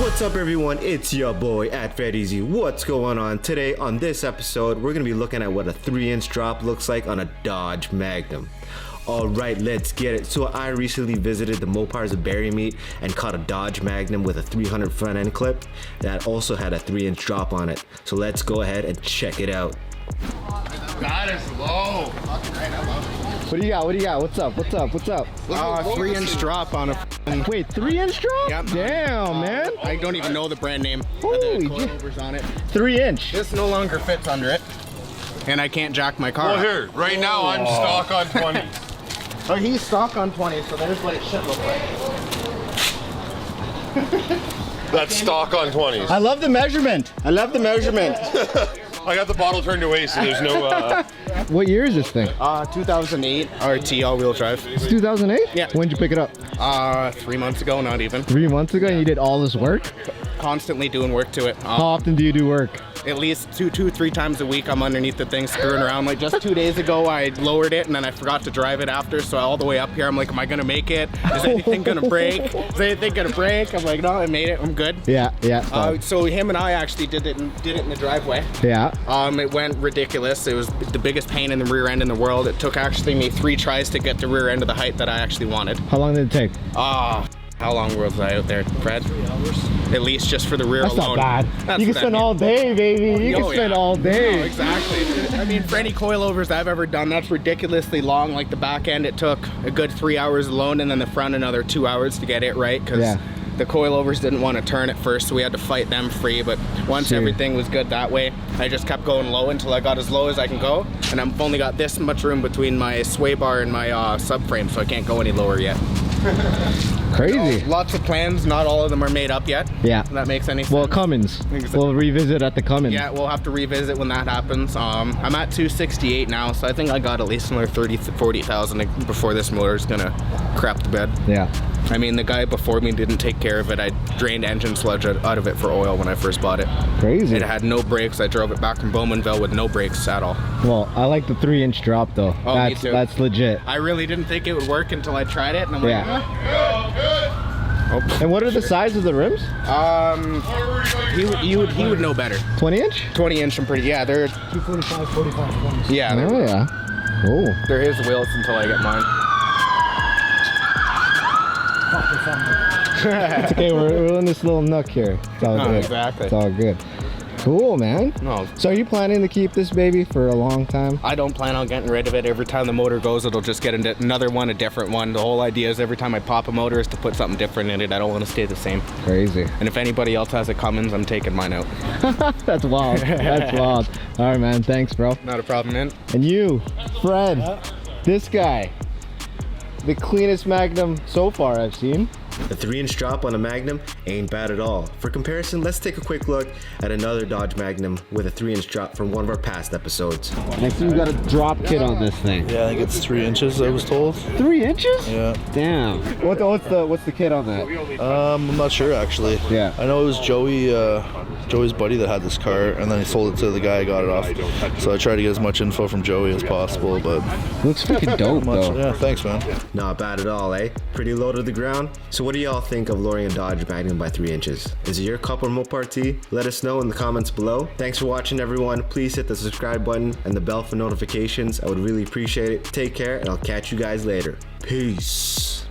What's up everyone, it's your boy at FedEasy. What's going on? Today on this episode, we're going to be looking at what a 3-inch drop looks like on a Dodge Magnum. Alright, let's get it. So I recently visited the Mopar's Berry Meat and caught a Dodge Magnum with a 300 front end clip that also had a 3-inch drop on it. So let's go ahead and check it out. That is low. What do you got? What do you got? What's up? What's up? What's up? 3-inch drop on a. Wait, 3-inch drop? Yep. Damn, man. I don't even know the brand name. Holy the coilovers on it. 3-inch. This no longer fits under it, and I can't jack my car. Well, here, right now I'm stock on 20. Oh, he's stock on 20, so there's what it should look like. That's stock on 20s. I love the measurement. I love the measurement. I got the bottle turned away, so there's no. What year is this thing? 2008 RT all-wheel drive. It's 2008? Yeah. When'd you pick it up? 3 months ago, not even. 3 months ago, and you did all this work? Constantly doing work to it. How often do you do work? At least two, 3 times a week I'm underneath the thing screwing around. Like just 2 days ago I lowered it and then I forgot to drive it after, so all the way up here I'm like, am I gonna make it? Is anything gonna break? Is anything gonna break? I'm like, no, I made it, I'm good. Yeah. So him and I actually did it in the driveway. Yeah. It went ridiculous. It was the biggest pain in the rear end in the world. It took actually me 3 tries to get the rear end of the height that I actually wanted. How long did it take? How long was I out there, Fred? 3 hours. At least just for the rear That's alone. not bad. That's You can what I spend mean. all day, baby. You can spend all day. No, exactly. I mean, for any coilovers I've ever done, that's ridiculously long. Like the back end, it took a good 3 hours alone, and then the front another 2 hours to get it right, because the coilovers didn't want to turn at first, so we had to fight them free. But once everything was good that way, I just kept going low until I got as low as I can go, and I've only got this much room between my sway bar and my subframe, so I can't go any lower yet. Crazy. Lots of plans, not all of them are made up yet. Yeah. If that makes any sense. Well, Cummins. We'll revisit at the Cummins. Yeah, we'll have to revisit when that happens. I'm at 268 now, so I think I got at least another 40,000 before this motor is gonna crap the bed. Yeah. I mean, the guy before me didn't take care of it. I drained engine sludge out of it for oil when I first bought it. Crazy. It had no brakes. I drove it back from Bowmanville with no brakes at all. Well, I like the 3-inch drop though. Oh, me too. That's legit. I really didn't think it would work until I tried it, and I'm Yeah. like, oh. And what are the size of the rims? He would know better. 20-inch? 20-inch, I'm pretty. Yeah, they're 245, 45, 20. Yeah. Oh yeah. Oh. They're his wheels until I get mine. It's okay, we're in this little nook here. It's all good. Exactly. It's all good. Cool, man. No. So are you planning to keep this baby for a long time? I don't plan on getting rid of it. Every time the motor goes, it'll just get another one, a different one. The whole idea is every time I pop a motor is to put something different in it. I don't want to stay the same. Crazy. And if anybody else has a Cummins, I'm taking mine out. That's wild. That's wild. All right, man. Thanks, bro. Not a problem, man. And you, Fred, this guy, the cleanest Magnum so far I've seen. The 3-inch drop on a Magnum ain't bad at all. For comparison, let's take a quick look at another Dodge Magnum with a 3-inch drop from one of our past episodes. Next, you got a drop kit on this thing. Yeah, I think it's 3 inches, I was told. 3 inches? Yeah. Damn. What's the kit on that? I'm not sure actually. Yeah. I know it was Joey's buddy that had this car, and then he sold it to the guy I got it off. So I tried to get as much info from Joey as possible, but Looks freaking dope though. yeah, thanks, man. Not bad at all, eh? Pretty low to the ground. So what do y'all think of lowering a Dodge Magnum by 3 inches? Is it your cup or Mopar tea? Let us know in the comments below. Thanks for watching, everyone. Please hit the subscribe button and the bell for notifications. I would really appreciate it. Take care, and I'll catch you guys later. Peace.